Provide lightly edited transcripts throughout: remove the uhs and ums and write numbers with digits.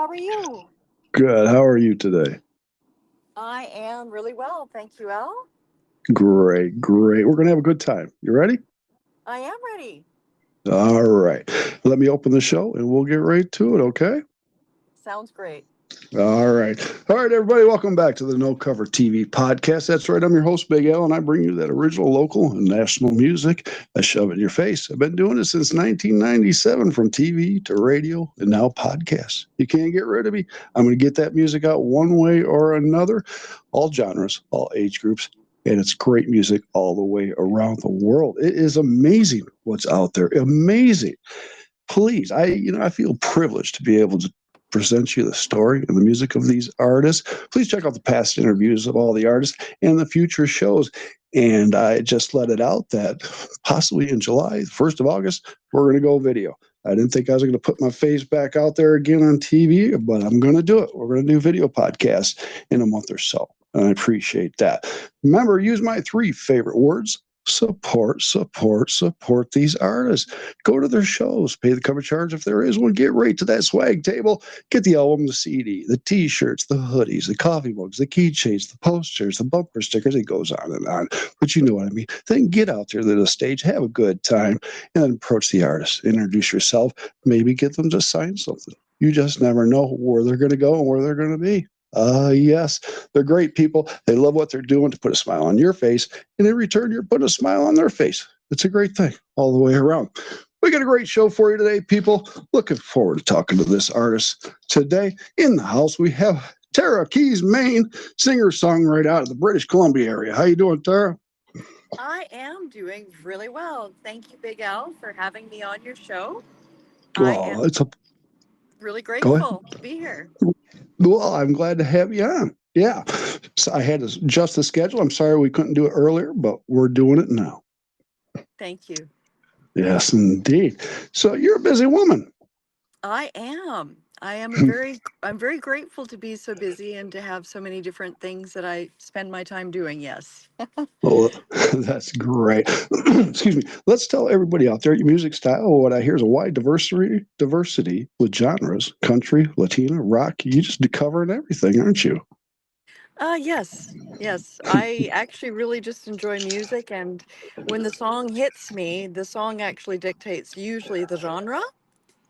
How are you? Good. How are you today? I am really well. Thank you, Elle. Great, great. We're going to have a good time. You ready? I am ready. All right. Let me open the show and we'll get right to it, okay? Sounds great. All right. All right, everybody. Welcome back to the No Cover TV podcast. That's right. I'm your host, Big Al, and I bring you that original, local, and national music. I shove it in your face. I've been doing it since 1997 from TV to radio and now podcasts. You can't get rid of me. I'm going to get that music out one way or another, all genres, all age groups. And it's great music all the way around the world. It is amazing what's out there. Amazing. Please, I feel privileged to be able to present you the story and the music of these artists. Please check out the past interviews of all the artists and the future shows. And I just let it out that possibly in July, the 1st of August, we're going to go video. I didn't think I was going to put my face back out there again on TV, but I'm going to do it. We're going to do video podcasts in a month or so. And I appreciate that. Remember, use my 3 favorite words: support, support, support these artists. Go to their shows, pay the cover charge if there is one, get right to that swag table, get the album, the CD, the t-shirts, the hoodies, the coffee mugs, the keychains, the posters, the bumper stickers. It goes on and on, but you know what I mean. Then get out there to the stage, have a good time, and then approach the artist, introduce yourself, maybe get them to sign something. You just never know where they're going to go and where they're going to be. Yes, they're great people. They love what they're doing to put a smile on your face, and in return, you're putting a smile on their face. It's a great thing all the way around. We got a great show for you today, people. Looking forward to talking to this artist today. In the house, we have Tara Keys, Maine, singer-songwriter out of the British Columbia area. How you doing, Tara? I am doing really well. Thank you, Big L, for having me on your show. I Well, am it's a really go ahead. grateful to be here. Well, I'm glad to have you on. Yeah, so I had to adjust the schedule. I'm sorry we couldn't do it earlier, but we're doing it now. Thank you. Yes, indeed. So you're a busy woman. I am. I'm very grateful to be so busy and to have so many different things that I spend my time doing. Yes. Well, that's great. Excuse me. Let's tell everybody out there your music style. What I hear is a wide diversity with genres: country, Latina, rock. You just covering everything, aren't you? Yes. Yes. I actually really just enjoy music, and when the song hits me, the song actually dictates usually the genre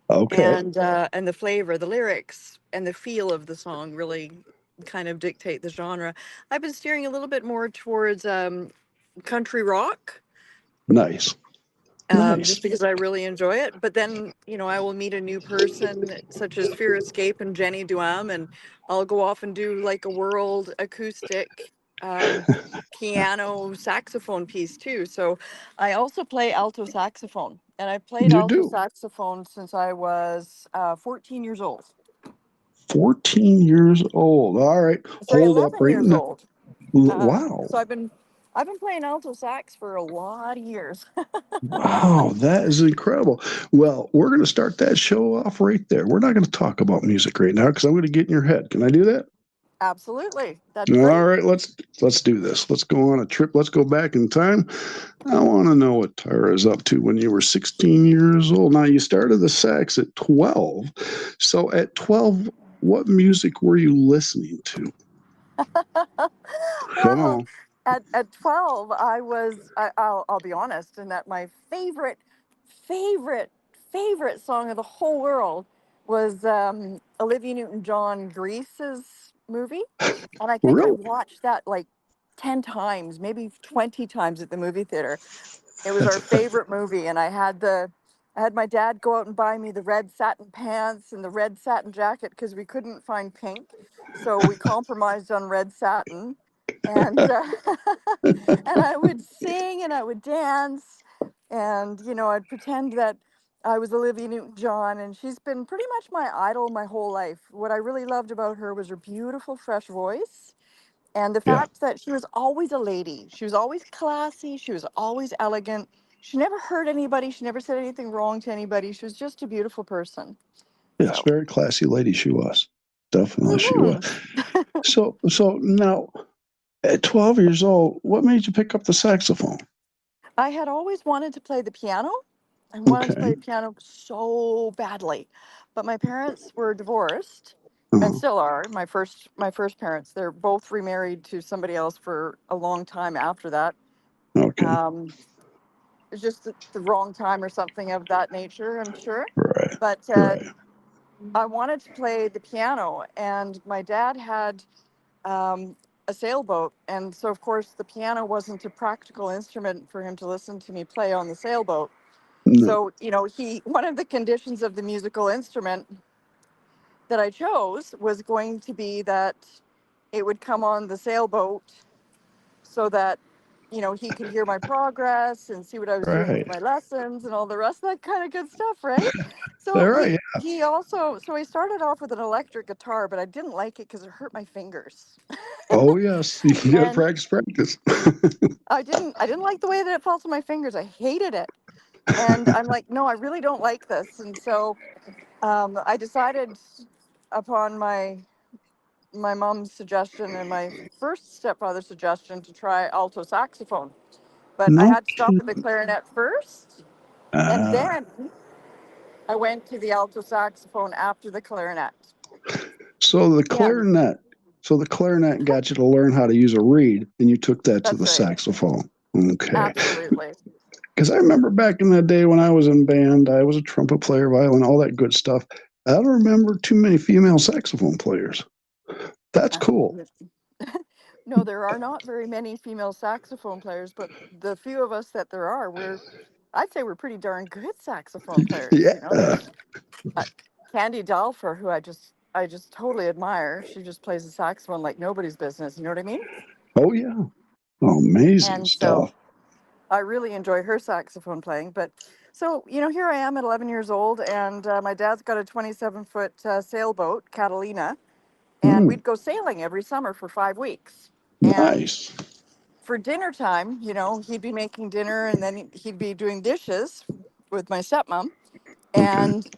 Okay, and the flavor, the lyrics and the feel of the song really kind of dictate the genre. I've been steering a little bit more towards country rock, nice, just nice. because I really enjoy it. But then, I will meet a new person such as Fear Escape and Jenny Duam, and I'll go off and do like a world acoustic um, piano saxophone piece too. So I also play alto saxophone, and I played You alto do. saxophone since I was 14 years old. 14 years old. All right, Sorry, hold up 11 right years now. old. Wow. So I've been playing alto sax for a lot of years. Wow, that is incredible. Well, we're going to start that show off right there. We're not going to talk about music right now because I'm going to get in your head. Can I do that? Absolutely, that'd be All great. right, let's do this. Let's go on a trip. Let's go back in time. I want to know what Tara is up to when you were 16 years old. Now you started the sax at 12. So at 12, what music were you listening to? Come Well, on. at 12, I'll be honest, and that my favorite, favorite song of the whole world was Olivia Newton-John Grease's movie. And I think I Really? watched that like 10 times, maybe 20 times at the movie theater. It was our favorite movie, and I had my dad go out and buy me the red satin pants and the red satin jacket because we couldn't find pink, so we compromised on red satin, and and I would sing and I would dance, and I'd pretend that I was Olivia Newton-John, and she's been pretty much my idol my whole life. What I really loved about her was her beautiful, fresh voice and the Yeah. fact that she was always a lady. She was always classy. She was always elegant. She never hurt anybody. She never said anything wrong to anybody. She was just a beautiful person. Yes, So, very classy lady she was. Definitely she was. mhm. So now at 12 years old, what made you pick up the saxophone? I had always wanted to play the piano. I wanted to play Okay. the piano so badly. But my parents were divorced. and Oh, still are. My first parents, they're both remarried to somebody else for a long time after that. okay. Um, it's just the wrong time or something of that nature, I'm sure. Right. But Right. I wanted to play the piano, and my dad had um, a sailboat, and so of course the piano wasn't a practical instrument for him to listen to me play on the sailboat. No. So he one of the conditions of the musical instrument that I chose was going to be that it would come on the sailboat so that he could hear my progress and see what I was doing with Right. my lessons and all the rest of that kind of good stuff, right? All So right. he started off with an electric guitar, but I didn't like it because it hurt my fingers. Oh yes, you got to And practice. I didn't like the way that it felt on my fingers. I hated it. And I'm like, no, I really don't like this. And so I decided upon my mom's suggestion and my first stepfather's suggestion to try alto saxophone. But I No had to stop at the kidding. clarinet first, and Ah, then I went to the alto saxophone after the clarinet. so the Yeah, clarinet. So the clarinet got you to learn how to use a reed, and you took that to that's the right. saxophone. Okay. Absolutely. Because I remember back in the day when I was in band, I was a trumpet player, violin, all that good stuff. I don't remember too many female saxophone players. That's cool. No, there are not very many female saxophone players, but the few of us that there are, I'd say we're pretty darn good saxophone players. Yeah. There's uh, Candy Dalfer, who I just totally admire. She just plays the saxophone like nobody's business. You know what I mean? Oh yeah. Amazing And so stuff. I really enjoy her saxophone playing. But so, here I am at 11 years old, and my dad's got a 27-foot sailboat, Catalina, and Mm, we'd go sailing every summer for 5 weeks. And nice. for dinner time, he'd be making dinner, and then he'd be doing dishes with my stepmom. Okay. And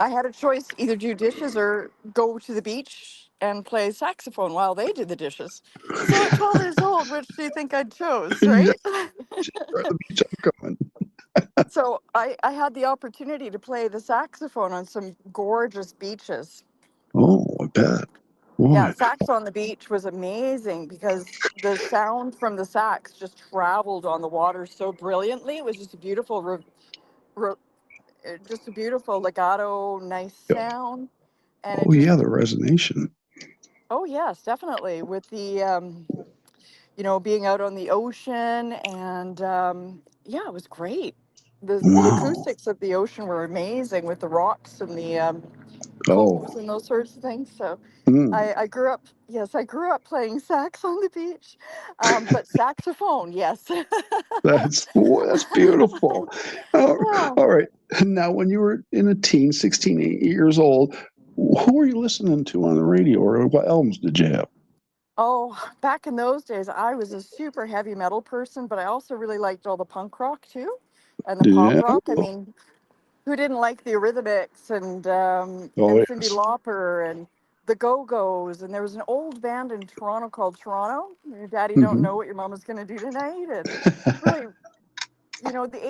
I had a choice, either do dishes or go to the beach and play saxophone while they did the dishes. So at 12 years old, which do you think I chose, Yeah. right? Right, the beach I'm coming. So I had the opportunity to play the saxophone on some gorgeous beaches. Oh, I bet. Yeah, Boy. sax on the beach was amazing because the sound from the sax just traveled on the water so brilliantly. It was just a beautiful, re, just a beautiful legato, nice Yeah. sound, and it Oh yeah, just, the resonation. oh yes, definitely with the being out on the ocean, and yeah, it was great. The Wow. acoustics of the ocean were amazing with the rocks and the coves Oh. and those sorts of things. So Mm. I grew up, yes, I grew up playing sax on the beach, but saxophone, yes. That's boy, that's beautiful. Uh, Yeah. all right. Now, when you were in a teen, 16, 18 years old, who were you listening to on the radio, or what albums did you have? Oh, back in those days, I was a super heavy metal person, but I also really liked all the punk rock too, and the pop Yeah. rock. I mean, who didn't like the Eurythmics and Oh Cyndi yes. Lauper and the Go Go's? And there was an old band in Toronto called Toronto. Your daddy don't Hmm. know what your mama's gonna do tonight, and really, the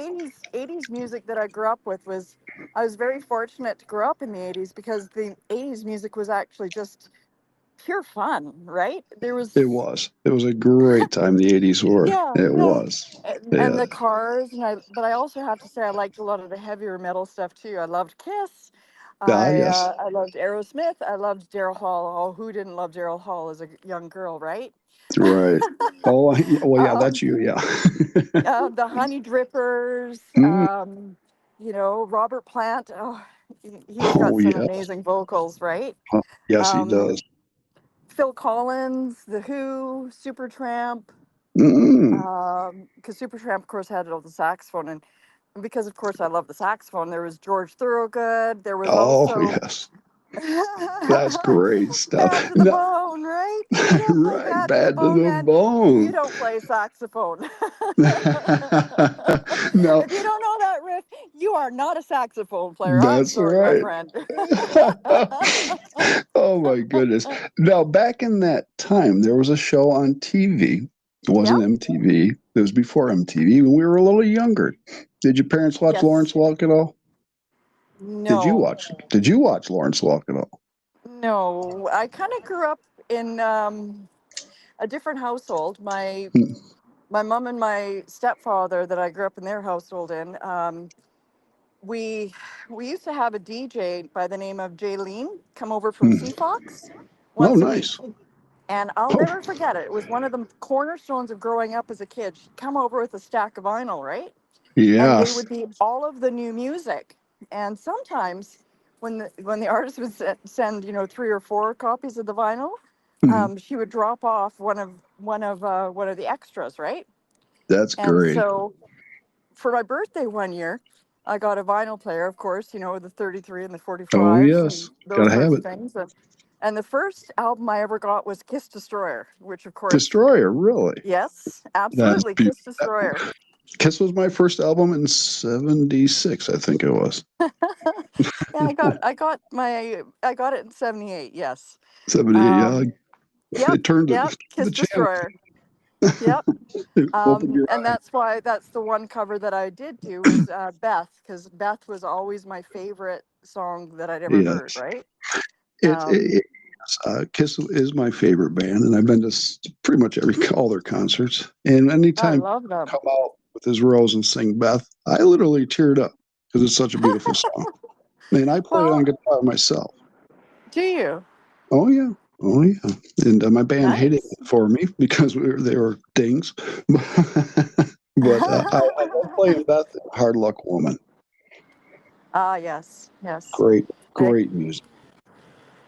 '80s music that I grew up with was. I was very fortunate to grow up in the '80s because the '80s music was actually just pure fun, right? There It was, was. It was a great time. The '80s were. yeah, It yeah. was. And Yeah. the Cars, but I also have to say I liked a lot of the heavier metal stuff too. I loved Kiss. Ah, I yes. uh, I loved Aerosmith. I loved Daryl Hall. Oh, who didn't love Daryl Hall as a young girl, right? Right. Oh, well, yeah. um, That's you. Yeah. the Honey Drippers. Mm. Robert Plant. Oh, he's got Oh, some yes. amazing vocals, right? Yes, he Um, does. Phil Collins, The Who, Supertramp. Mm. Because Supertramp, of course, had it on the saxophone, and because, of course, I love the saxophone. There was George Thorogood. There was Oh, also yes. That's great Bad stuff. to the No, Bone, right? If you don't play right. Bad to the Bad to Bone, the man, you bone. don't play saxophone. No, If you don't know that riff, you are not a saxophone player. I'm that's sorry, my right. friend. Oh my goodness. Now, back in that time, there was a show on TV. It Yeah. wasn't MTV. It was before MTV when we were a little younger. Did your parents watch Yes. Lawrence Welk at all? No. Did you watch Lawrence Welk at all? No, I kind of grew up in a different household. Hmm. My mom and my stepfather that I grew up in their household in. We we used to have a DJ by the name of Jaylene come over from Hmm. Seafox Oh, once a week. nice. And I'll Oh, never forget it. It was one of the cornerstones of growing up as a kid. She'd come over with a stack of vinyl, right? And they yes. would be all of the new music. And sometimes when the artist would send, 3 or 4 copies of the vinyl, Hmm. she would drop off one of the extras, right? That's And great. so for my birthday one year, I got a vinyl player, of course, the 33 and the Oh, 45s yes. and those Gotta have sorts of it. things. And the first album I ever got was Kiss Destroyer, which, of course, Destroyer, really? yes, That's absolutely, beautiful. Kiss Destroyer. Kiss was my first album in '76, I think it was. Yeah, I got it in '78. Yes. 78, yeah. Um, yep, It turned yep, the Kiss channel. Destroyer. Yep. Opened your And eyes. that's the one cover that I did do was Beth, because Beth was always my favorite song that I'd ever heard, Yes. right? It, Um, it, Kiss is my favorite band, and I've been to pretty much all their concerts. And I anytime love they them. come out with his Rose and sing Beth, I literally teared up because it's such a beautiful song. And I play it on Well, guitar myself. do you? Oh yeah, oh yeah. And my band hated Nice. it for me because they were dings. But I love playing Beth and Hard Luck Woman. Ah, yes, yes. Great, Right. great music.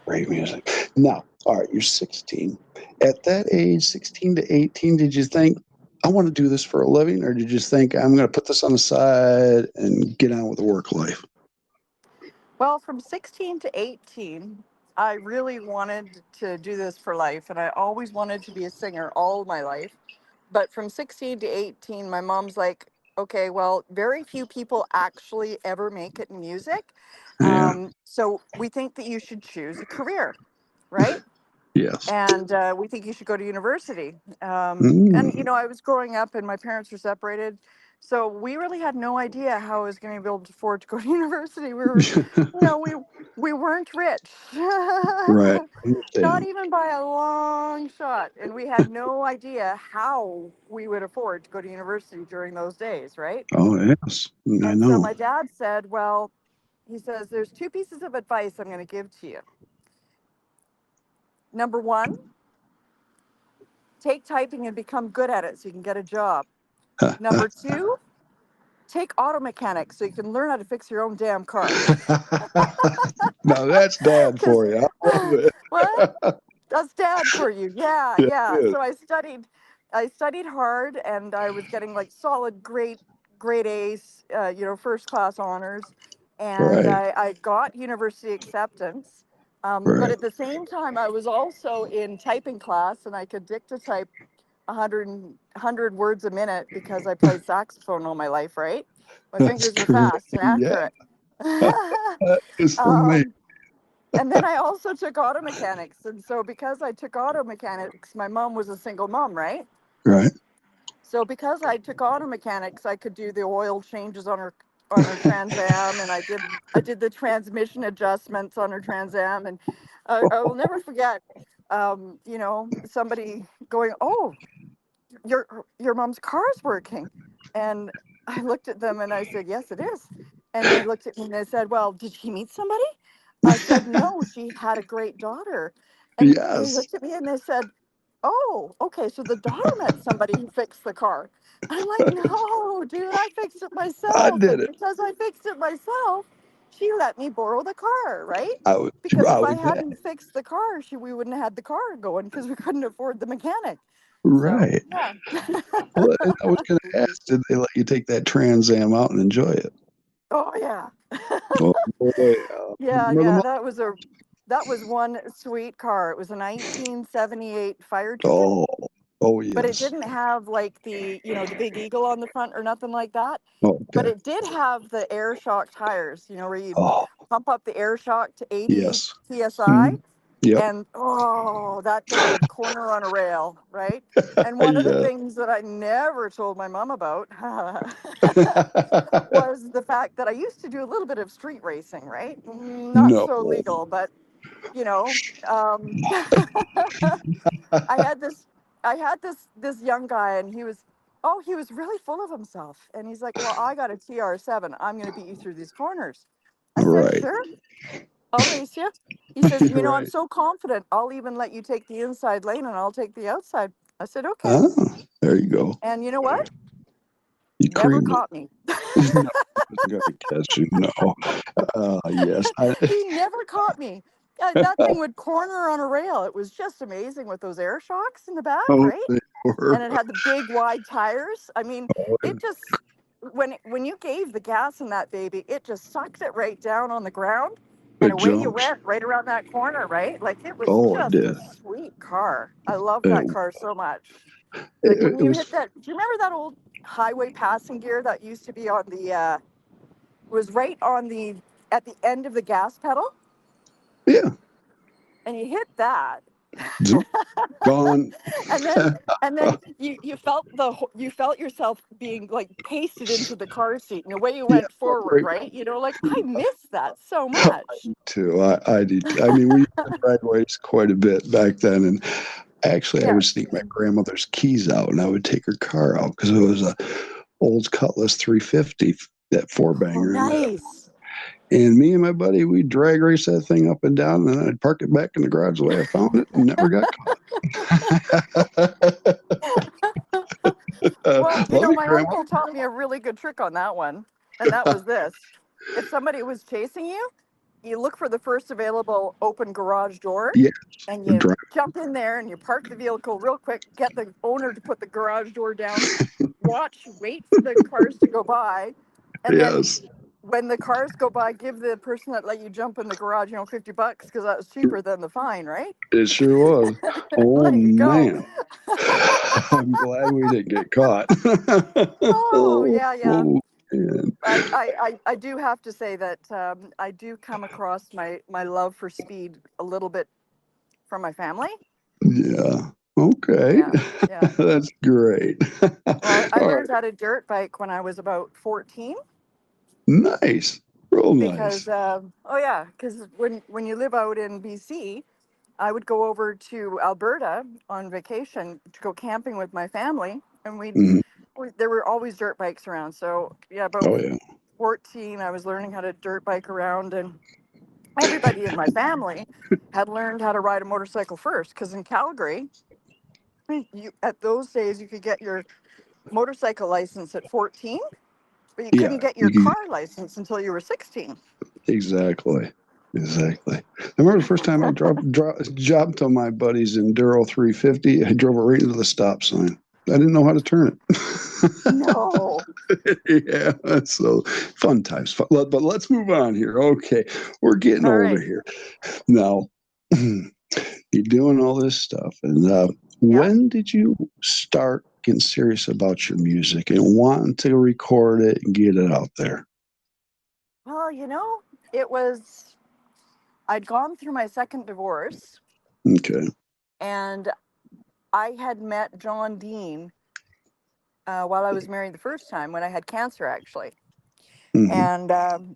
Great music. Now, all right, you're 16. At that age, 16 to 18, did you think, I want to do this for a living? Or did you just think, I'm going to put this on the side and get on with the work life? Well, from 16 to 18, I really wanted to do this for life, and I always wanted to be a singer all my life. But from 16 to 18, my mom's like, okay, well, very few people actually ever make it in music. Yeah. So we think that you should choose a career, right? Yes. And we think you should go to university. And Mm. I was growing up, and my parents were separated, so we really had no idea how I was going to be able to afford to go to university. We weren't rich, Right. not Understand. even by a long shot, and we had no idea how we would afford to go to university during those days, right? Oh, yes. I And so know. my dad said, well, he says, there's two pieces of advice I'm going to give to you. Number one, take typing and become good at it so you can get a job. Number two, take auto mechanics so you can learn how to fix your own damn car. Now that's dad Because for you. I love what? it. That's dad for you. Yeah, Yeah, yeah. it is. So I studied hard, and I was getting like solid grade A's, first class honors, and Right. I got university acceptance. But Right. at the same time, I was also in typing class, and I could dictatype 100 words a minute because I played saxophone all my life, right? My That's fingers were great. fast and Yeah. accurate. That is amazing. um, and then I also took auto mechanics. And so because I took auto mechanics, my mom was a single mom, right? Right. So because I took auto mechanics, I could do the oil changes on her Trans Am, and I did the transmission adjustments on her Trans Am, and I will never forget, somebody going, "Oh, your mom's car is working," and I looked at them and I said, "Yes, it is." And they looked at me and they said, "Well, did she meet somebody?" I said, "No, she had a great daughter." And they Yes. looked at me and they said, "Oh, okay, so the daughter met somebody who fixed the car." I'm like, "No, dude, I fixed it I myself." did And it. because I fixed it myself, she let me borrow the car, right? I was Because if I probably that. hadn't fixed the car, we wouldn't have had the car going because we couldn't afford the mechanic. So, Right. yeah. Well, and I was going to ask, did they let you take that Trans Am out and enjoy it? Oh, yeah. Oh boy. Yeah, Where the yeah, that was one sweet car. It was a 1978 Fire Ticket, oh, oh but it yes. didn't have like the big eagle on the front or nothing like that. But Okay. it did have the air shock tires, where you Oh, pump up the air shock to 80 yes. psi. Mhm. Yep. And oh, that thing would corner on a rail, right? And one of the Yeah. things that I never told my mom about was the fact that I used to do a little bit of street racing, right? Not No. so legal, but you know, um, I had this, this young guy, and he was really full of himself, and he's like, "Well, I got a TR7. I'm going to beat you through these corners." I said, Right. "Sure, I'll race you." He says, "You know, I'm Right. so confident. I'll even let you take the inside lane, and I'll take the outside." I said, "Okay." Ah, there you go. And you know what? You Never creamed it. caught me. No, it's gonna catch you. No. Yes. He never caught me. That thing would corner on a rail. It was just amazing with those air shocks in the back, Oh, right? they were. And it had the big wide tires. I mean, it just when you gave the gas in that baby, it just sucked it right down on the ground, and It away you jumps. went right around that corner, right? Like it was Oh, it just a did. sweet car. I love It, that car so much. Like it, when it you hit was, that, do you remember that old highway passing gear that used to be on the was right on the at the end of the gas pedal, yeah. and you hit that, Zoop, gone. and then you felt yourself being like pasted into the car seat, and away you Yeah. went forward, Right. right? You know, like I miss that so much. Too. I did. I mean, we used to drag race quite a bit back then, and actually, I would Yes. sneak my grandmother's keys out, and I would take her car out because it was a old Cutlass 350, that four Oh, banger. nice. And me and my buddy, we'd drag race that thing up and down, and then I'd park it back in the garage the way I found it, and never got caught. Well, you Love know, you, my Grandma. uncle taught me a really good trick on that one, and that was this: if somebody was chasing you, you look for the first available open garage door, Yeah, and we're you driving. jump in there and you park the vehicle real quick, get the owner to put the garage door down, watch, wait for the cars to go by, and then Yes, when the cars go by, give the person that let you jump in the garage, $50 because that was cheaper than the fine, right? it sure was. Oh Let you go. man, I'm glad we didn't get caught. Oh, Oh, yeah, yeah. oh man. I do have to say that I do come across my love for speed a little bit from my family. Yeah. Okay. Yeah, yeah. That's great. Well, I All right. learned how to dirt bike when I was about 14 Nice. Real because, nice. oh yeah, because when you live out in BC, I would go over to Alberta on vacation to go camping with my family, and Mhm. there were always dirt bikes around. So yeah, about Oh yeah. 14, I was learning how to dirt bike around, and everybody in my family had learned how to ride a motorcycle first because in Calgary, you at those days you could get your motorcycle license at 14, but you Yeah. couldn't get your You can, car license until you were 16. exactly. Exactly. I remember the first time I jumped on my buddy's Enduro 350. I drove it right into the stop sign. I didn't know how to turn it. No. Yeah, so fun times. But let's move on here. Okay, we're getting All older right. here now. You're doing all this stuff, and Yeah. when did you start getting serious about your music and wanting to record it and get it out there? Well, it was, I'd gone through my second divorce, Okay. and I had met John Dean while I was married the first time when I had cancer, actually. Hmm. And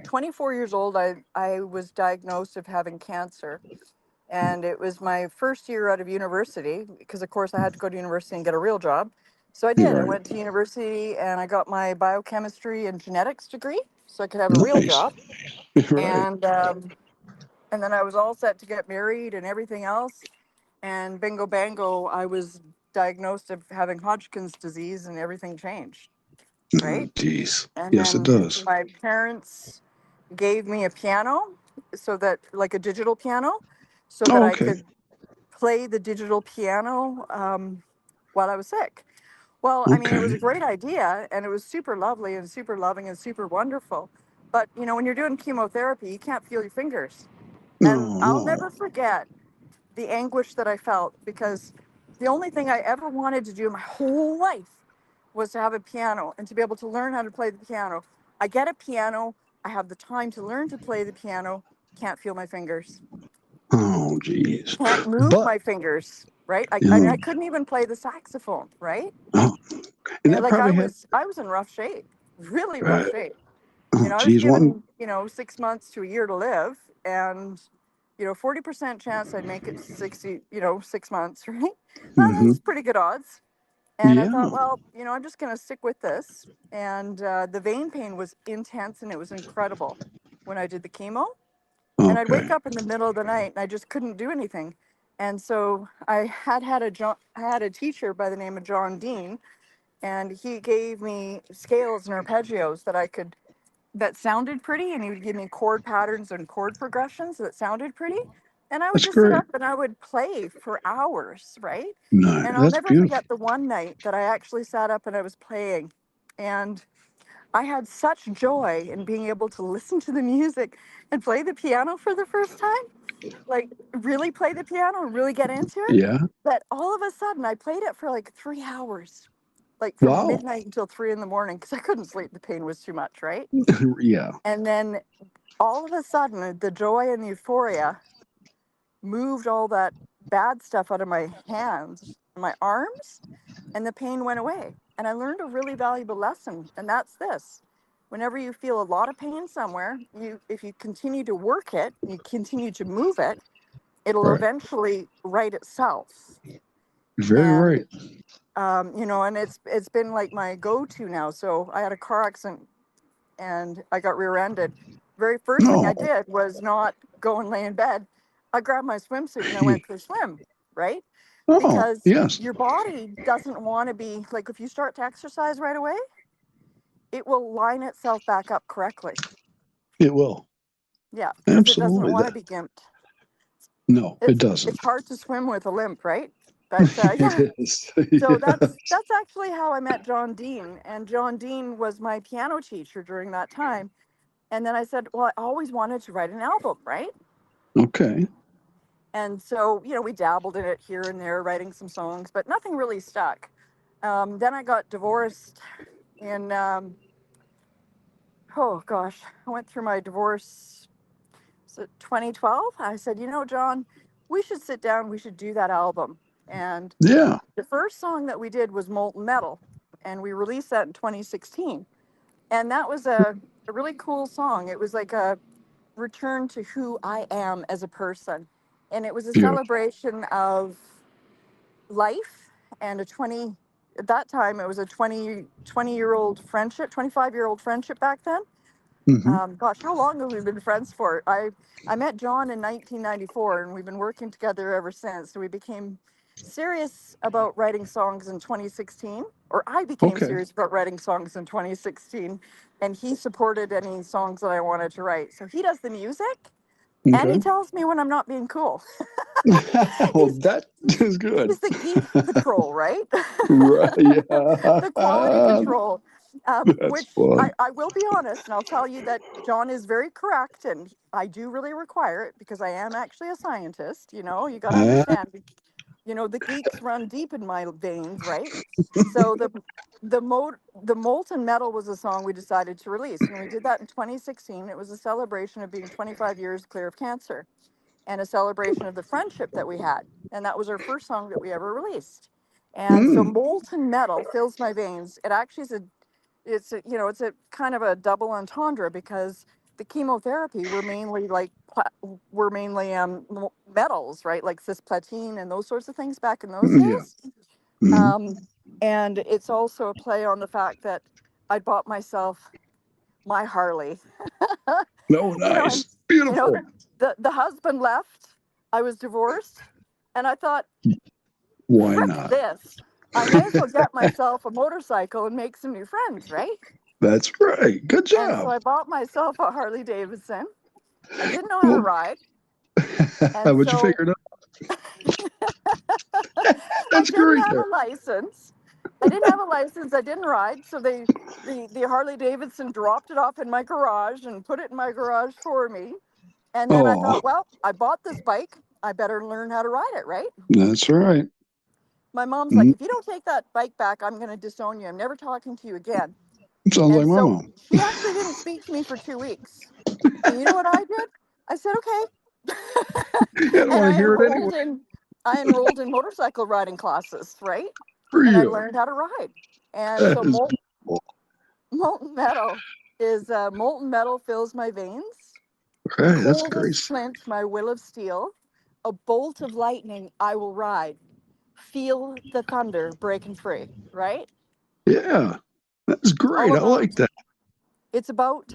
24 years old, I was diagnosed of having cancer. And it was my first year out of university because, of course, I had to go to university and get a real job. So I You're did. I right. went to university and I got my biochemistry and genetics degree so I could have a real Nice. job. Right. And then I was all set to get married and everything else. And bingo bango, I was diagnosed of having Hodgkin's disease and everything changed, Oh, right? geez. And Yes, it then does. my parents gave me a piano, so that, like a digital piano, so that Oh, I okay. could play the digital piano while I was sick. Well, I mean, it was Okay. a great idea and it was super lovely and super loving and super wonderful. But, when you're doing chemotherapy, you can't feel your fingers. And No, I'll no. never forget the anguish that I felt because the only thing I ever wanted to do my whole life was to have a piano and to be able to learn how to play the piano. I get a piano, I have the time to learn to play the piano, can't feel my fingers, Oh, geez. can't move But my fingers, right? I you couldn't even play the saxophone, right? know, and And that like probably had. I was in rough shape, really rough Right. shape. Oh, I was geez. One. given, 6 months to a year to live, and 40% chance I'd make it to 60, 6 months, right? Well, Hmm. that's pretty good odds. And I thought, Yeah. well, I'm just going to stick with this. And the vein pain was intense and it was incredible when I did the chemo. And I'd wake Okay. up in the middle of the night and I just couldn't do anything. And so I had a teacher by the name of John Dean, and he gave me scales and arpeggios that sounded pretty, and he would give me chord patterns and chord progressions that sounded pretty. And I would That's just sit great. up and I would play for hours, right? Nice. And I'll That's never beautiful. forget the one night that I actually sat up and I was playing. And I had such joy in being able to listen to the music and play the piano for the first time, like really play the piano and really get into it, Yeah. that all of a sudden I played it for like 3 hours, like from Wow. midnight until 3 in the morning, because I couldn't sleep. The pain was too much, right? Yeah. And then all of a sudden, the joy and the euphoria moved all that bad stuff out of my hands, my arms, and the pain went away. And I learned a really valuable lesson, and that's this. Whenever you feel a lot of pain somewhere, if you continue to work it, you continue to move it, it'll Right. eventually right itself. Very And right. and it's been like my go-to now. So I had a car accident and I got rear-ended. Very first thing I Oh. did was not go and lay in bed. I grabbed my swimsuit and I went for a swim, right? Oh. Because Yes. your body doesn't want to be like, if you start to exercise right away, it will line itself back up correctly. It will. Yeah, because it doesn't Absolutely. want to That. be gimped. No, it It's doesn't. hard to swim with a limp, right? But It yeah, is. so Yeah. that's actually how I met John Dean, and John Dean was my piano teacher during that time. And then I said, well, I always wanted to write an album, right? Okay. And so, we dabbled in it here and there, writing some songs, but nothing really stuck. Then I got divorced in, oh gosh, I went through my divorce, so 2012. I said, John, we should sit down, we should do that album. And Yeah. the first song that we did was Molten Metal, and we released that in 2016. And that was a really cool song. It was like a return to who I am as a person. And it was a Beautiful. celebration of life and at that time, it was a 20-year-old friendship, 25-year-old friendship back then. Hmm. Gosh, how long have we been friends for? I met John in 1994, and we've been working together ever since. So we became serious about writing songs in 2016, or I became Okay. serious about writing songs in 2016, and he supported any songs that I wanted to write. So he does the music, and he Okay. tells me when I'm not being cool. Well, he's that he's is good. he's the geek patrol, right? Right. The quality Yeah. control, That's which I, fun. I will be honest, and I'll tell you that John is very correct, and I do really require it because I am actually a scientist. You got to Uh, understand. The geeks run deep in my veins, right? So the molten metal was a song we decided to release, and we did that in 2016. It was a celebration of being 25 years clear of cancer, and a celebration of the friendship that we had. And that was our first song that we ever released. And so mm, molten metal fills my veins. It actually is it's a kind of a double entendre, because the chemotherapy were mainly metals, right? Like cisplatin and those sorts of things back in those yeah. days. Hmm. Um, and it's also a play on the fact that I bought myself my Harley. No, And nice. you know, Beautiful. the husband left. I was divorced, and I thought, Why frick not? this. I may as well get myself a motorcycle and make some new friends, right? That's right. Good And so job. I bought myself a Harley Davidson. I didn't know how to Well, ride, and would you so figure it out? I That's didn't great have there. a license. I didn't have a license. I didn't ride. So the Harley Davidson dropped it off in my garage and put it in my garage for me. And then I Oh, thought, well, I bought this bike. I better learn how to ride it, right? that's right. My mom's like, Mm, if you don't take that bike back, I'm going to disown you. I'm never talking to you again. sounds like And my so mom. she actually didn't speak to me for 2 weeks. And you know what I did? I said, okay. I don't And want to hear it anyway. I enrolled in motorcycle riding classes, right? For And I you. learned how to ride. And That so is beautiful. molten metal fills my veins. Right, that's Cold great. as flint, my will of steel. A bolt of lightning, I will ride. Feel the thunder breaking free. Right? Yeah, that's It's all great. I like about. that. It's about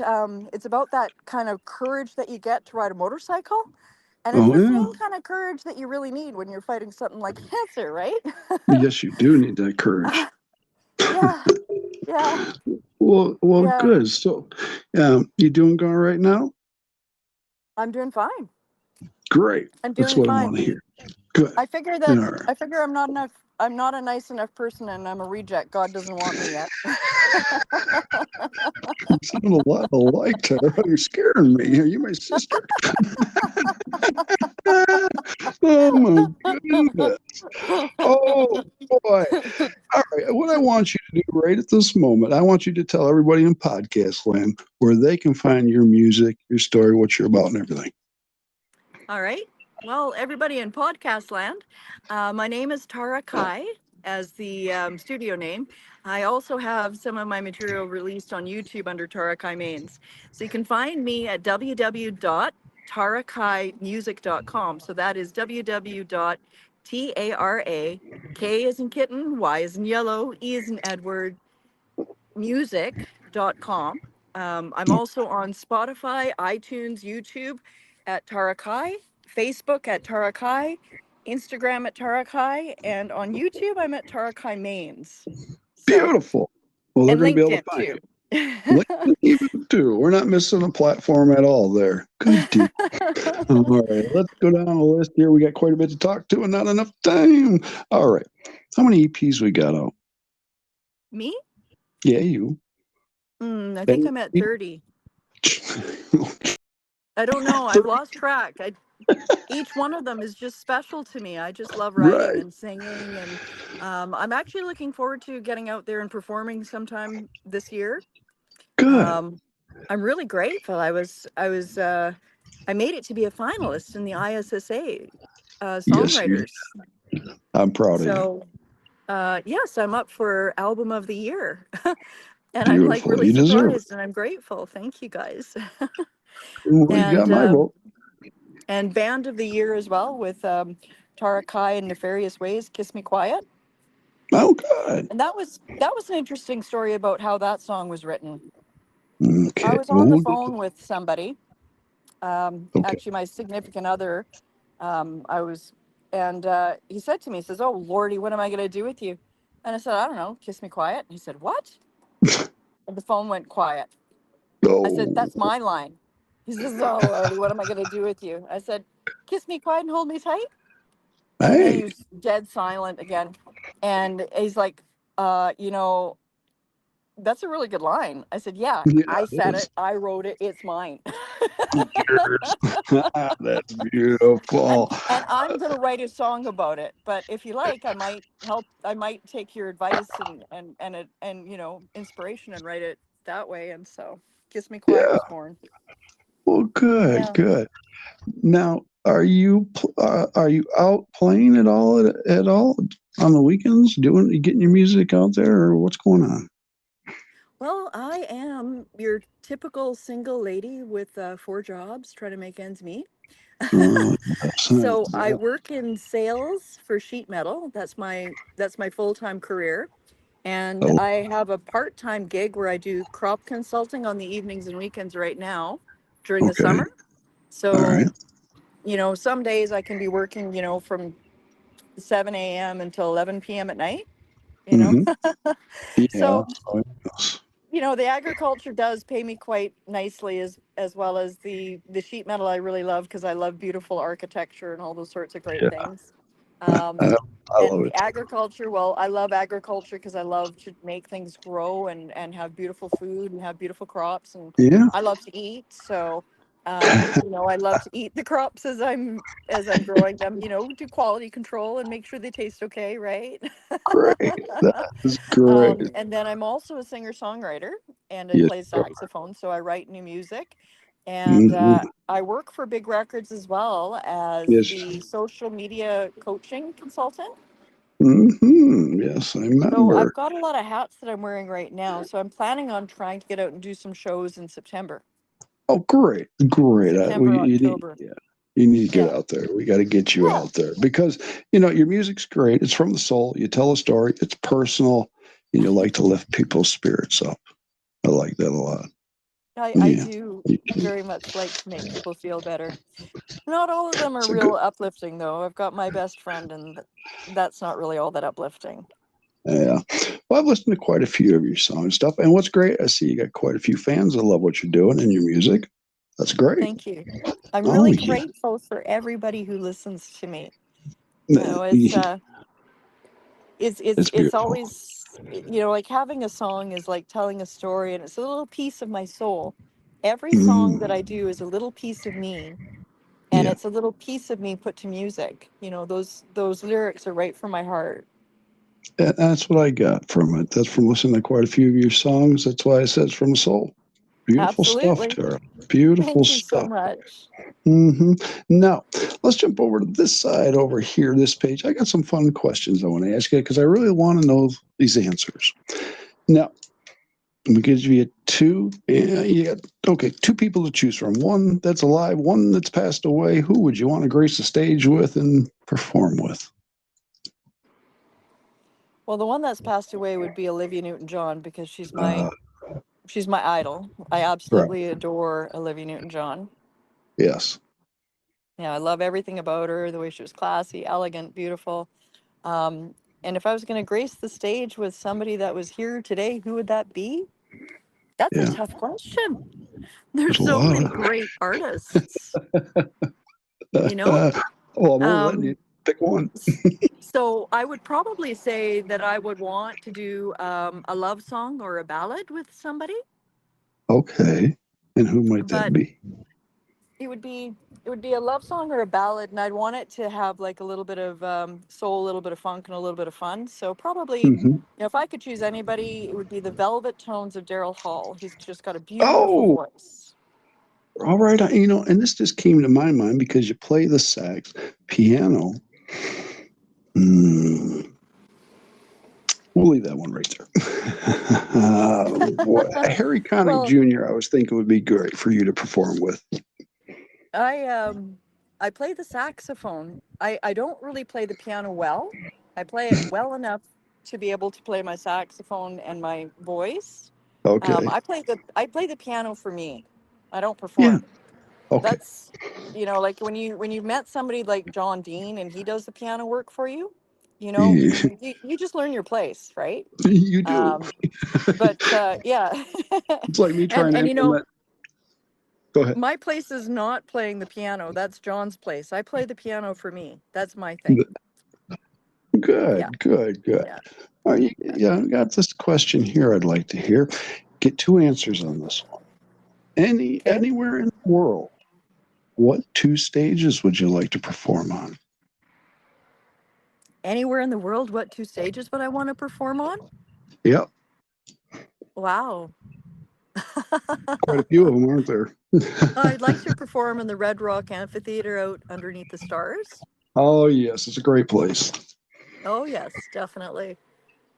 that kind of courage that you get to ride a motorcycle, and it's Oh the yeah. same kind of courage that you really need when you're fighting something like cancer, right? Yes, you do need that courage. Yeah, yeah, Well, yeah. good. So, you doing good right now? I'm doing fine. Great. I'm That's doing what I fine. want to hear. Good. I figure All that right. I figure I'm not enough. I'm not a nice enough person, and I'm a reject. God doesn't want me yet. You sound a lot alike, Tara. You're scaring me. You're my sister. Oh my goodness. Oh boy. All right. What I want you to do right at this moment, I want you to tell everybody in podcast land where they can find your music, your story, what you're about, and everything. All right. Well, everybody in podcast land, my name is Tara Kai as the studio name. I also have some of my material released on YouTube under Tara Kai Mains. So you can find me at www.tarakaimusic.com. So that is www.TARA, K as in kitten, Y as in yellow, E as in Edward, music.com. I'm also on Spotify, iTunes, YouTube at Tarakai, Facebook at Tarakai, Instagram at Tarakai, and on YouTube I'm at Tarakai Mains. So, Beautiful. Well, they're and going to be able to LinkedIn find too. you. LinkedIn even too. We're not missing a platform at all there. Good deal. All right, let's go down the list here. We got quite a bit to talk to and not enough time. All right. How many EPs we got out? Me? Yeah, you. I think And I'm at 30. I don't know. I've lost track. Each one of them is just special to me. I just love writing right. and singing, and I'm actually looking forward to getting out there and performing sometime this year. Good. Um, I'm really grateful. I made it to be a finalist in the ISSA Yes, you. songwriters. I'm proud of you. So yes, I'm up for album of the year, and I'm like Beautiful. really You deserve it. surprised, and I'm grateful. Thank you guys, Well, you got and my vote. band of the year as well with Tara Kai and Nefarious Ways, Kiss Me Quiet. Oh, good. And that was an interesting story about how that song was written. I Okay. was Well, on the we'll get to, phone with somebody, okay. actually my significant other. I was, and he said to me, he says, "Oh Lordy, what am I going to do with you?" And I said, "I don't know, kiss me quiet." And he said, "What?" And the phone went quiet. I said, Oh, "That's my line." He says, "Oh Lordy, what am I going to do with you?" I said, "Kiss me quiet and hold me tight." And then he hey. was dead silent again. And he's like, you know, that's a really good line. I said, "Yeah, Yeah, I it said is. it. I wrote it. It's mine." Yours. That's and beautiful. and I'm gonna write a song about it. But if you like, I might help. I might take your advice and inspiration and write it that way. And so, Kiss Me Quiet Yeah. was born. Well, good, Yeah. good. Now, are you out playing at all on the weekends, getting your music out there, or what's going on? Well, I am your typical single lady with 4 jobs, trying to make ends meet. Oh, yes, So I yeah. work in sales for sheet metal. That's my full-time career. And Oh, I have a part-time gig where I do crop consulting on the evenings and weekends right now during the okay. summer. All right. So, some days I can be working, from 7 a.m. until 11 p.m. at night, you know. Mm-hmm. Yeah. So, Oh, yes. the agriculture does pay me quite nicely as well as the sheet metal I really love because I love beautiful architecture and all those sorts of great Yeah. things. I, Um, I and love the it. agriculture, well, I love agriculture because I love to make things grow and have beautiful food and have beautiful crops, and Yeah. I love to eat. So, I love to eat the crops as I'm growing them. Do quality control and make sure they taste okay, right? Great. That is great. And then I'm also a singer songwriter and I Yes. play saxophone, so I write new music. And Mm-hmm. I work for Big Records as well as Yes. the social media coaching consultant. Mm-hmm. Yes, I So remember. I've got a lot of hats that I'm wearing right now. So I'm planning on trying to get out and do some shows in September. Oh, great, great. September, You need, October. yeah, you need to get Yeah. out there. We got to get you Yeah. out there because your music's great. It's from the soul. You tell a story. It's personal, and you like to lift people's spirits up. I like that a lot. I Yeah. do very much like to make people feel better. Not all of them are So real good. uplifting, though. I've got my best friend, and that's not really all that uplifting. Yeah. Well, I've listened to quite a few of your songs and stuff. And what's great, I see you got quite a few fans that love what you're doing and your music. That's great. Thank you. I'm Oh really yeah. grateful for everybody who listens to me. You know, It's it's beautiful. always, like having a song is like telling a story, and it's a little piece of my soul. Every song that I Mm, do is a little piece of me, and yeah. it's a little piece of me put to music. Those lyrics are right from my heart. That's what I got from it. That's from listening to quite a few of your songs. That's why I said it's from the soul. Beautiful stuff, Absolutely. Tara. Beautiful Thank you so stuff. much. hmm Now, let's jump over to this side over here, this page. I got some fun questions I want to ask you because I really want to know these answers. Now, I'm gonna give you two. Yeah, you got okay, two people to choose from. One that's alive, one that's passed away. Who would you want to grace the stage with and perform with? Well, the one that's passed away would be Olivia Newton-John, because Uh, she's my idol. I right. absolutely adore Olivia Newton-John. Yes. Yeah, I love everything about her, the way she was classy, elegant, beautiful. Um, and if I was going to grace the stage with somebody that was here today, who would that be? That's a Yeah. tough question. There's There's a so lot many of. great artists, you know? well, I'm only letting you Um, pick one. so I would probably say that I would want to do a love song or a ballad with somebody, Okay. And who might that but be? it would be it would be a love song or a ballad, and I'd want it to have like a little bit of soul, a little bit of funk, and a little bit of fun. So probably, hmm if I could choose anybody, it would be the Velvet Tones of Daryl Hall. He's just got a beautiful Oh, voice. all right. And this just came to my mind because you play the sax, piano. Hmm. We'll leave that one right there. Harry Connick Well, Jr. I was thinking would be great for you to perform with. I um I play the saxophone. I don't really play the piano well. I play it well enough to be able to play my saxophone and my voice. Okay. I play the piano for me. I don't Yeah. perform. Okay. That's, like when you met somebody like John Dean and he does the piano work for you, Yeah, you just learn your place, right? you do. Um, but yeah, It's like me and trying to and implement. Go ahead. my place is not playing the piano. That's John's place. I play the piano for me. That's my thing. Yeah, Good, good, good. yeah. All right, yeah, I got this question here I'd like to hear. Get two answers on this one. Okay. Anywhere in the world, what two stages would you like to perform on? Anywhere in the world, what two stages would I want to perform on? Yep, Wow. quite a few of them, aren't there? I'd like to perform in the Red Rock Amphitheater out underneath the stars. Oh, yes, it's a great place. Oh, yes, definitely.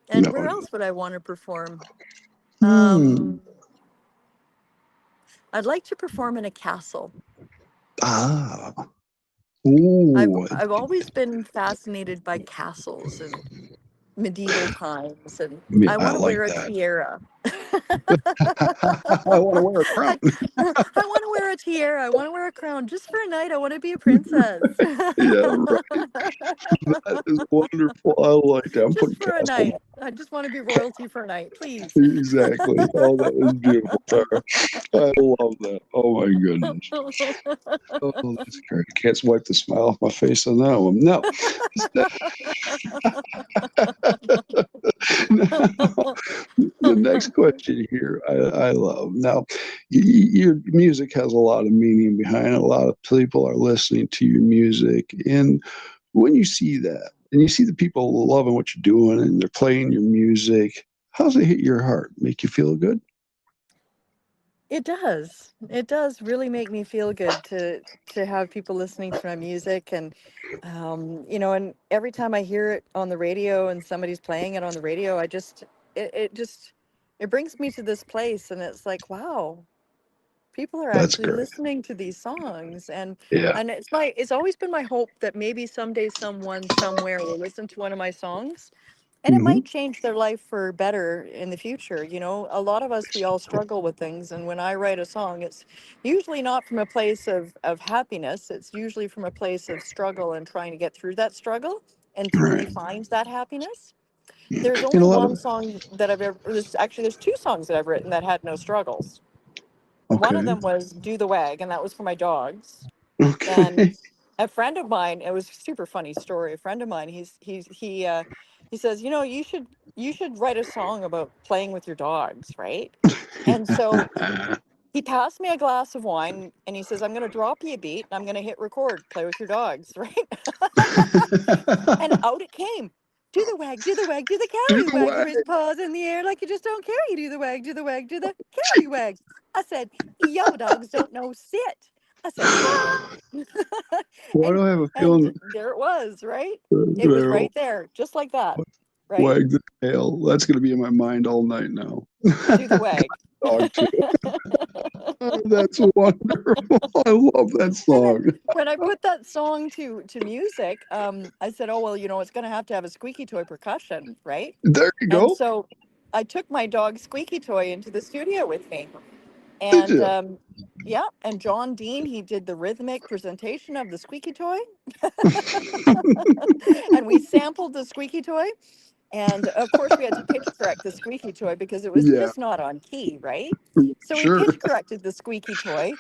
And No. where else would I want to perform? Hmm. Um, I'd like to perform in a castle. Ah. I've Ooh. I've always been fascinated by castles and medieval times, and Yeah, I I want to like wear a that. tiara. I want to wear a crown. I, I want to wear a tiara. I want to wear a crown just for a night. I want to be a princess. Yeah, right. That is wonderful. I like that. I'm Just putting for a castle. night. I just want to be royalty for a night, please. Exactly. Oh, that is beautiful, Tara. I love that. Oh my goodness. Oh, that's great. I can't wipe the smile off my face on that one. No. Now, the next question here, I love. Now, your music has a lot of meaning behind it. A lot of people are listening to your music. And when you see that, and you see the people loving what you're doing and they're playing your music, how does it hit your heart? Make you feel good? It does. It does really make me feel good to have people listening to my music, and and every time I hear it on the radio and somebody's playing it on the radio, it just it brings me to this place, and it's like, wow, People are That's actually great. listening to these songs, Yeah. and it's always been my hope that maybe someday someone somewhere will listen to one of my songs, and it Hmm. might change their life for better in the future. You know, a lot of us, we all struggle with things, and when I write a song, it's usually not from a place of happiness. It's usually from a place of struggle and trying to get through that struggle and to Right. re-find that happiness. Yeah. There's And only a lot one of song that I've ever, there's two songs that I've written that had no struggles. One of okay. them was Do the Wag, and that was for my dogs. And Okay. a friend of mine, it was a super funny story. A friend of mine, he says, you know, you should write a song about playing with your dogs, right? And so he passed me a glass of wine and he says, I'm going to drop you a beat and I'm going to hit record, play with your dogs, right? And out it came. Do the wag, do the wag, do the Do cowie the wag. You way. raise your paws in the air like you just don't care. You do the wag, do the wag, do the cowie wag. I said, yo, dogs don't know sit. I said, what? Why and do I have a and feeling there it was, right? It was there? right there, just like that, right? Wag the tail. That's going to be in my mind all night now. Do the wag. Dog too. Oh, that's wonderful. I love that And then song. when I put that song to music, I said, oh well, you know, it's going to have a squeaky toy percussion, right? There you And go. so I took my dog Squeaky Toy into the studio with me, Did and you? yeah, and John Dean, he did the rhythmic presentation of the Squeaky Toy, and we sampled the Squeaky Toy. And of course, we had to pitch correct the squeaky toy because it was Yeah, just not on key, right? So we sure. pitch corrected the squeaky toy.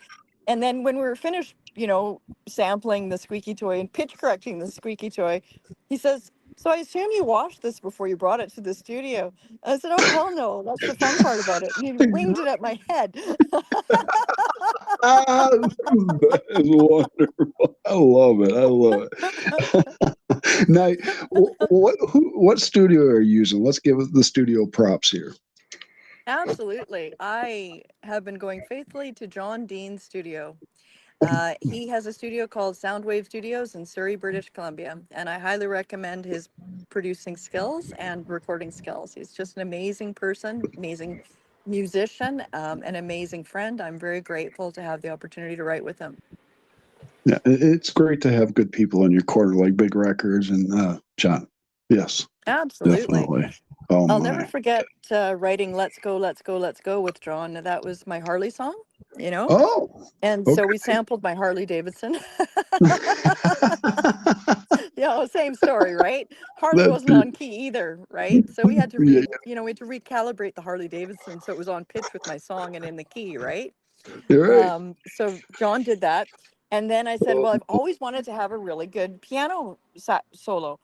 And then when we were finished, you know, sampling the squeaky toy and pitch correcting the squeaky toy, he says, so I assume you washed this before you brought it to the studio. I said, oh, hell no. That's the fun part about it. And he winged it at my head. Ah, that is wonderful. I love it. I love it. Now, what studio are you using? Let's give the studio props here. Absolutely. I have been going faithfully to John Dean's studio. He has a studio called Soundwave Studios in Surrey, British Columbia, and I highly recommend his producing skills and recording skills. He's just an amazing person, amazing musician, an amazing friend. I'm very grateful to have the opportunity to write with him. Yeah, it's great to have good people in your corner like Big Records and John. Yes, Absolutely. definitely. Oh I'll never my. forget writing Let's Go, Let's Go, Let's Go with John. That was my Harley song, you know? Oh, And so we okay. sampled my Harley Davidson. Yeah, same story, right? Harley That's wasn't on key either, right? So we had to yeah, we had to recalibrate the Harley Davidson so it was on pitch with my song and in the key, right? you're right. So John did that, and then I said, well, I've always wanted to have a really good piano solo,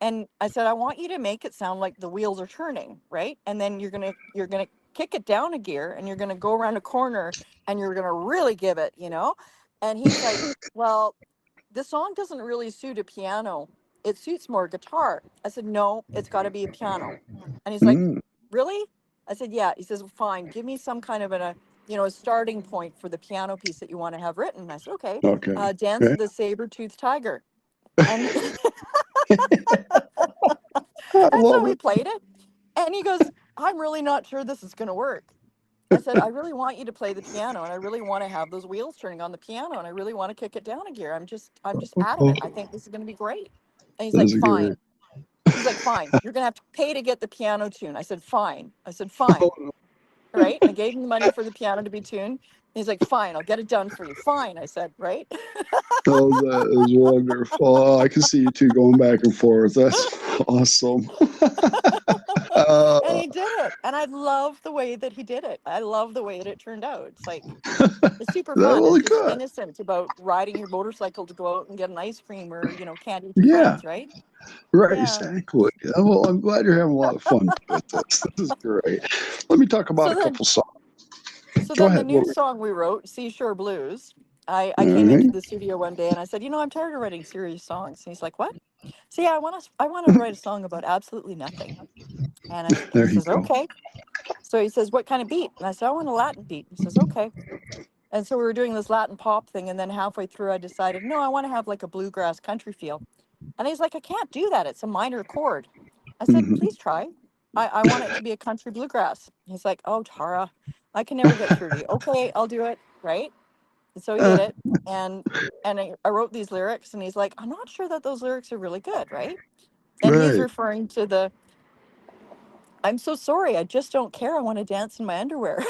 and I said, I want you to make it sound like the wheels are turning, right? And then you're gonna kick it down a gear, and you're gonna go around a corner, and you're gonna really give it, you know. And he's like, well, the song doesn't really suit a piano. It suits more guitar. I said, no, it's got to be a piano. And he's like, Mm, really? I said, yeah. He says, fine, give me some kind of a starting point for the piano piece that you want to have written. I said, okay, okay. Dance Okay. of the Saber-Toothed Tiger. And, I and so love we it. played it. And he goes, I'm really not sure this is going to work. I said, I really want you to play the piano and I really want to have those wheels turning on the piano and I really want to kick it down a gear. I'm just adamant. I Oh, think this is going to be great. And he's like, that's a great. fine. He's like, fine. You're going to have to pay to get the piano tuned. I said, fine. I said, fine. Oh, Right. I gave him the money for the piano to be tuned. He's like, fine, I'll get it done for you. Fine. I said, right. oh, that is wonderful. Oh, I can see you two going back and forth. That's awesome. And uh, he did it. And I love the way that he did it. I love the way that it turned out. It's like, it's super that fun. really It's just good. innocent about riding your motorcycle to go out and get an ice cream or, candy with your Yeah, friends, right? right, Yeah. exactly. Well, I'm glad you're having a lot of fun with this. This is great. Let me talk about So a then couple songs. so Go then the ahead. What new song we wrote, Seashore Blues, I all came into right. the studio one day and I said, I'm tired of writing serious songs. And he's like, what? See, I want to write a song about absolutely nothing. And he There you says, go. okay. So he says, what kind of beat? And I said, I want a Latin beat. He says, okay. And so we were doing this Latin pop thing. And then halfway through, I decided, no, I want to have like a bluegrass country feel. And he's like, I can't do that. It's a minor chord. I said, Hmm. please try. I want it to be a country bluegrass. He's like, oh, Tara, I can never get through to you. Okay, I'll do it. right? And so he did it, and I wrote these lyrics, and he's like, I'm not sure that those lyrics are really good, right? And he's Right. referring to the, I'm so sorry, I just don't care. I want to dance in my underwear.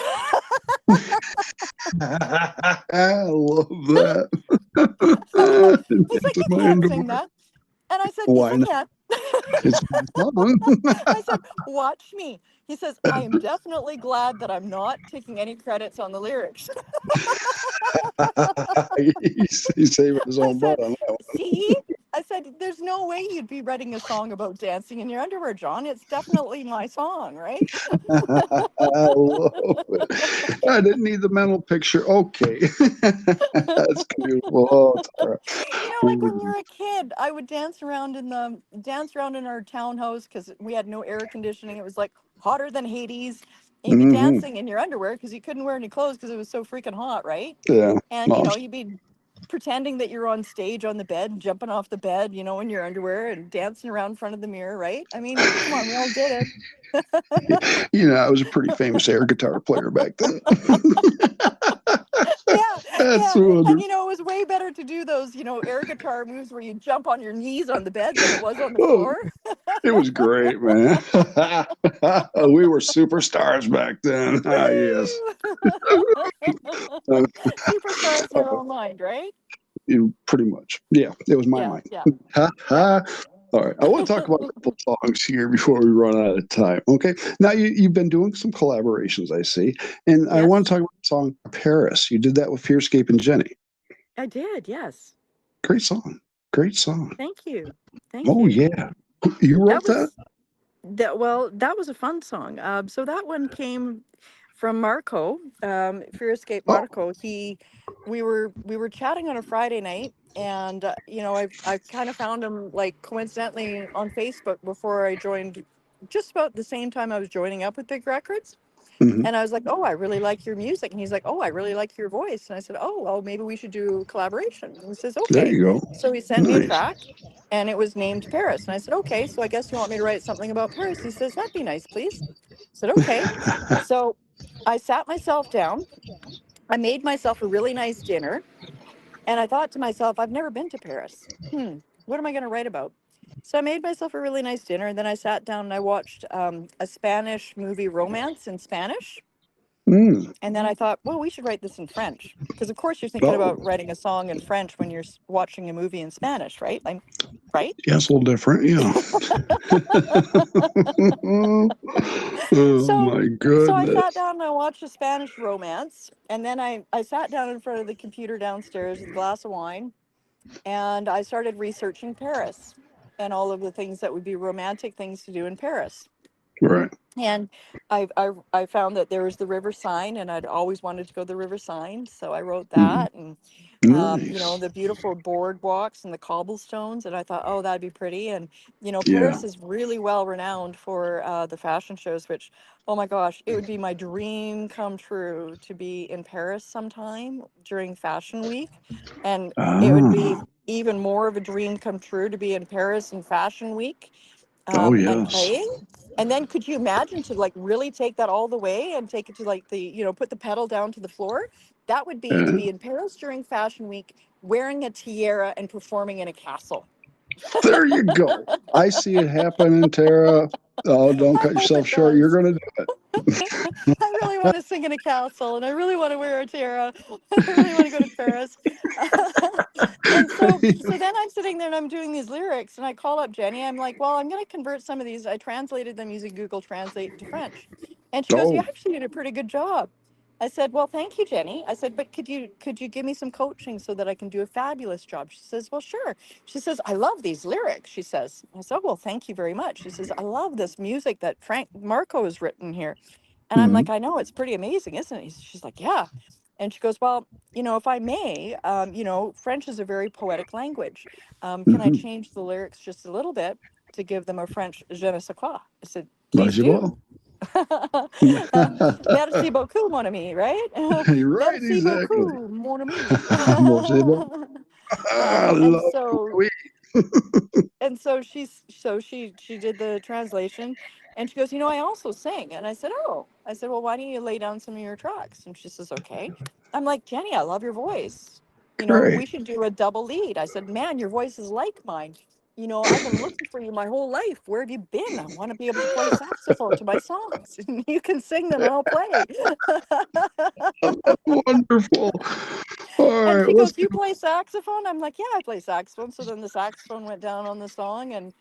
I love that. He's like, Into you my can't sing underwear. that. And I said, yes, Why I not? can. It's my song. I said, watch me. He says, I am definitely glad that I'm not taking any credits on the lyrics. He's saving his I own butt said, on that see? I said, there's no way you'd be writing a song about dancing in your underwear, John. It's definitely my song, right? one. I love it. I didn't need the mental picture. Okay. That's beautiful. Oh, Tara. Like when you're a kid, I would dance around in our townhouse because we had no air conditioning. It was like hotter than Hades. And you'd be Hmm. dancing in your underwear because you couldn't wear any clothes because it was so freaking hot, right? Yeah. And Mom. you'd be pretending that you're on stage on the bed, jumping off the bed, in your underwear and dancing around in front of the mirror, right? I mean, come on, we all did it. I was a pretty famous air guitar player back then. Yeah, That's yeah. And wonderful. it was way better to do those, air guitar moves where you jump on your knees on the bed than it was on the Oh, floor. it was great, man. We were superstars back then. Ah, yes. Uh, Superstars in their own mind, right? pretty much. Yeah, it was my Yeah, mind. yeah, Ha yeah. ha. All right. I want to talk about a couple songs here before we run out of time. Okay. Now you've been doing some collaborations, I see. And I want to Yes, talk about the song Paris. You did that with Fearscape and Jenny. I did. Yes. Great song. Great song. Thank you. Thank Oh you. yeah. You That wrote that? was that was a fun song. So that one came from Marco, Fear Escape Oh. Marco. We were chatting on a Friday night, and I kind of found him like coincidentally on Facebook before I joined, just about the same time I was joining up with Big Records. Hmm. And I was like, oh, I really like your music. And he's like, oh, I really like your voice. And I said, oh, well, maybe we should do a collaboration. And he says, There okay. you go. So he sent me a Nice. track, and it was named Paris. And I said, okay, so I guess you want me to write something about Paris. He says, that'd be nice, please. I said, okay. So I sat myself down. I made myself a really nice dinner. And I thought to myself, I've never been to Paris. What am I going to write about? So I made myself a really nice dinner. And then I sat down and I watched a Spanish movie, Romance in Spanish. Mm. And then I thought, well, we should write this in French. Because, of course, you're thinking Oh, about writing a song in French when you're watching a movie in Spanish, right? Right? yeah, it's a little different. Yeah. Oh So, my so I sat goodness. down and I watched a Spanish Romance. And then I sat down in front of the computer downstairs with a glass of wine. And I started researching Paris and all of the things that would be romantic things to do in Paris. Right. And I found that there was the River Seine, and I'd always wanted to go to the River Seine, so I wrote Mhm. that, and Nice. the beautiful boardwalks and the cobblestones, and I thought, oh, that'd be pretty. And Yeah. Paris is really well renowned for the fashion shows, which, oh my gosh, it would be my dream come true to be in Paris sometime during Fashion Week, and it would be Ah. even more of a dream come true to be in Paris in Fashion Week, Oh and yes. playing. And then could you imagine to like really take that all the way and take it to like put the pedal down to the floor? That would be to Yeah. be in Paris during Fashion Week, wearing a tiara and performing in a castle. There you go. I see it happening, Tara. Oh, don't I cut hope yourself it short. You're does. gonna do I really want to sing in a castle, and I really want to wear a tiara. I really want to go to Paris. And so, it. so then I'm sitting there and I'm doing these lyrics, and I call up Jenny. I'm like, well, I'm going to convert some of these. I translated them using Google Translate into French. And she goes, you Oh. actually did a pretty good job. I said, well, thank you, Jenny. I said, but could you give me some coaching so that I can do a fabulous job? She says, well, sure. She says, I love these lyrics. She says, I said, well, thank you very much. She says, I love this music that Frank Marco has written here. And I'm Hmm. like, I know, it's pretty amazing, isn't it? She's like, yeah. And she goes, well, if I may, French is a very poetic language. Can I Hmm. change the lyrics just a little bit to give them a French je ne sais quoi? I said, please Vas-y do. voir. You're Merci beaucoup, mon ami, right? right, Merci exactly. beaucoup, mon ami. Bon, c'est bon. I And love so oui. and so she did the translation, And she goes, I also sing. And I said, oh, I said, well, why don't you lay down some of your tracks? And she says, okay. I'm like, Jenny, I love your voice. We Great. should do a double lead. I said, man, your voice is like mine. I've been looking for you my whole life. Where have you been? I want to be able to play saxophone to my songs. You can sing them and I'll play. Oh, that's wonderful. All And right, she let's goes, get. "You play saxophone?" I'm like, "Yeah, I play saxophone." So then the saxophone went down on the song, and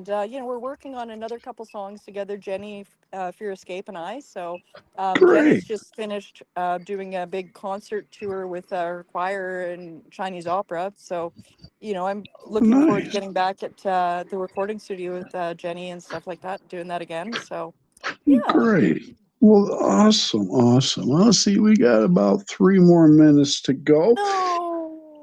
we're working on another couple songs together, Jenny, Fear Escape, and I. So Jenny's Great. just finished doing a big concert tour with her choir and Chinese opera. So, I'm looking forward to Nice. getting back at the recording studio with Jenny and stuff like that, doing that again. So, yeah. Great. Well, awesome. Awesome. Well, let's see. We got about 3 more minutes to go.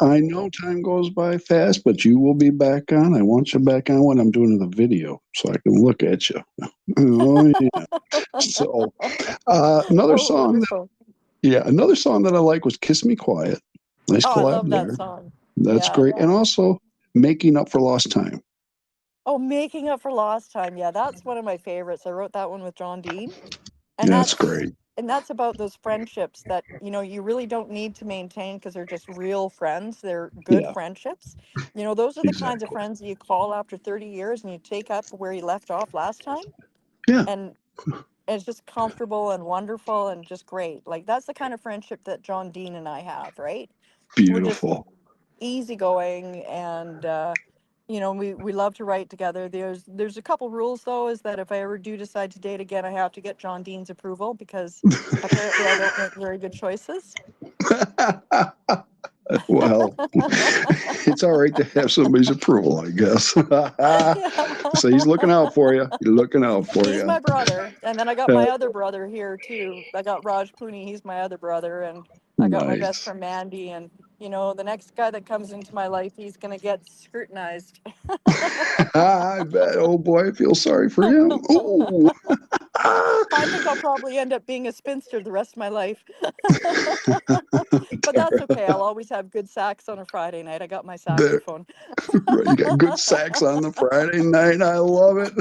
I No. know time goes by fast, but you will be back on. I want you back on when I'm doing the video so I can look at you. Oh, yeah. So, another Oh, song that, wonderful. yeah, another song that I like was Kiss Me Quiet. Nice Oh, I collab love that there. song. That's Yeah. great. And also Making Up for Lost Time. Oh, Making Up for Lost Time. Yeah, that's one of my favorites. I wrote that one with John Dean. And That's that's great. and that's about those friendships that, you really don't need to maintain because they're just real friends. They're good Yeah, friendships. Those are the kinds of exactly. friends that you call after 30 years and you take up where you left off last time. Yeah, And it's just comfortable and wonderful and just great. Like that's the kind of friendship that John Dean and I have, right? We're just beautiful. easygoing and we love to write together. There's a couple rules though, is that if I ever do decide to date again, I have to get John Dean's approval because apparently I don't make very good choices. Well, it's all right to have somebody's approval, I guess. Yeah. So he's looking out for you. He's looking out for He's you. my brother, and then I got Uh, my other brother here too. I got Raj Pooney, he's my other brother, and I got my best nice. friend Mandy, and the next guy that comes into my life, he's gonna get scrutinized. I bet. Oh boy, I feel sorry for him. Ooh. I think I'll probably end up being a spinster the rest of my life. But that's Tara, okay. I'll always have good sax on a Friday night. I got my there, saxophone. you got good sax on the Friday night. I love it.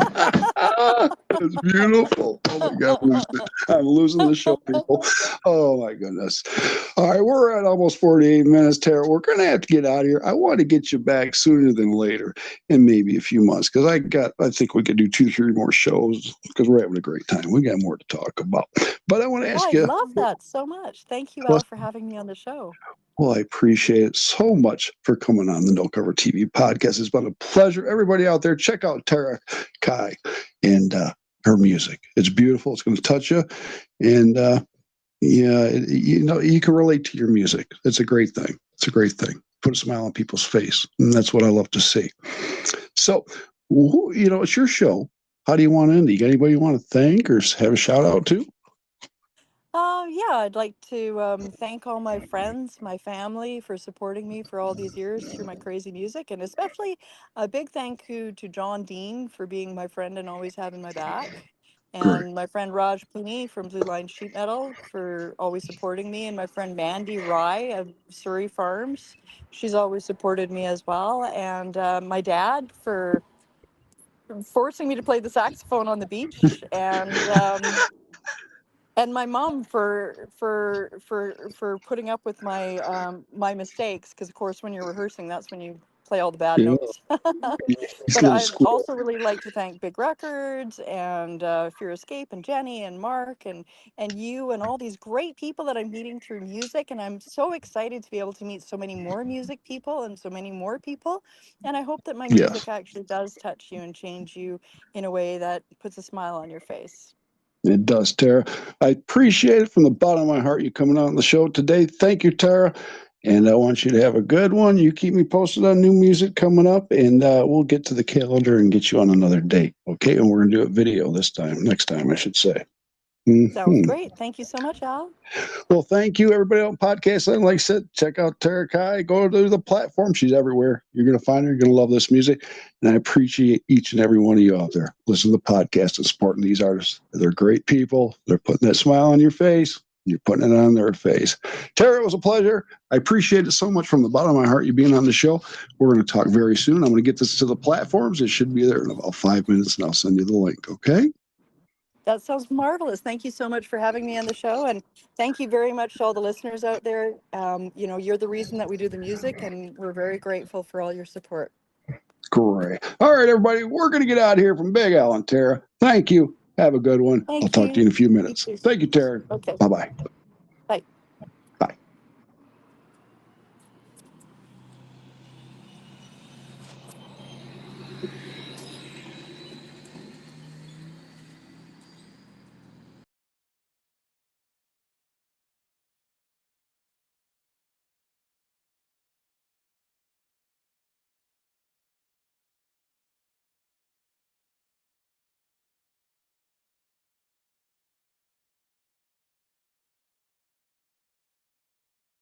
It's beautiful. Oh my God, I'm losing the show, people. Oh my goodness. All right, we're at almost 48 minutes, Tara. We're going to have to get out of here. I want to get you back sooner than later, in maybe a few months, because I think we could do 2, 3 more shows because we're having a great time. We got more to talk about. But I want to Oh, ask I you, love that so much. Thank you, well, Al, for having me on the show. well, I appreciate it so much for coming on the No Cover TV podcast. It's been a pleasure. Everybody out there, check out Tara Kai and her music. It's beautiful. It's going to touch you. And yeah, you can relate to your music. It's a great thing. It's a great thing. Put a smile on people's face. And that's what I love to see. So, it's your show. How do you want to end it? You got anybody you want to thank or have a shout out to? Yeah, I'd like to thank all my friends, my family for supporting me for all these years through my crazy music, and especially a big thank you to John Dean for being my friend and always having my back, Great. and my friend Raj Pooney from Blue Line Sheet Metal for always supporting me, and my friend Mandy Rye of Surrey Farms. She's always supported me as well, and my dad for forcing me to play the saxophone on the beach, and my mom for putting up with my mistakes, because of course when you're rehearsing that's when you play all the bad Yeah, notes. he's a But little I'd squirrel. also really like to thank Big Records and Fear Escape and Jenny and Mark and you and all these great people that I'm meeting through music, and I'm so excited to be able to meet so many more music people and so many more people, and I hope that my Yes. music actually does touch you and change you in a way that puts a smile on your face. It does, Tara. I appreciate it from the bottom of my heart you coming on the show today. Thank you, Tara. And I want you to have a good one. You keep me posted on new music coming up, and we'll get to the calendar and get you on another date. Okay. And we're going to do a video next time, I should say. Sounds Hmm. great. Thank you so much, Al. Well, thank you, everybody on podcast. And like I said, check out Tara Kai. Go to the platform. She's everywhere. You're going to find her. You're going to love this music. And I appreciate each and every one of you out there. Listen to the podcast and supporting these artists. They're great people. They're putting that smile on your face. You're putting it on their face. Tara, it was a pleasure. I appreciate it so much from the bottom of my heart, you being on the show. We're going to talk very soon. I'm going to get this to the platforms. It should be there in about 5 minutes, and I'll send you the link. Okay? That sounds marvelous. Thank you so much for having me on the show. And thank you very much to all the listeners out there. You're the reason that we do the music, and we're very grateful for all your support. Great. All right, everybody, we're going to get out of here from Big Al and Tara. Thank you. Have a good one. I'll talk to you in a few minutes. Thank you, Tara. Okay. Bye-bye.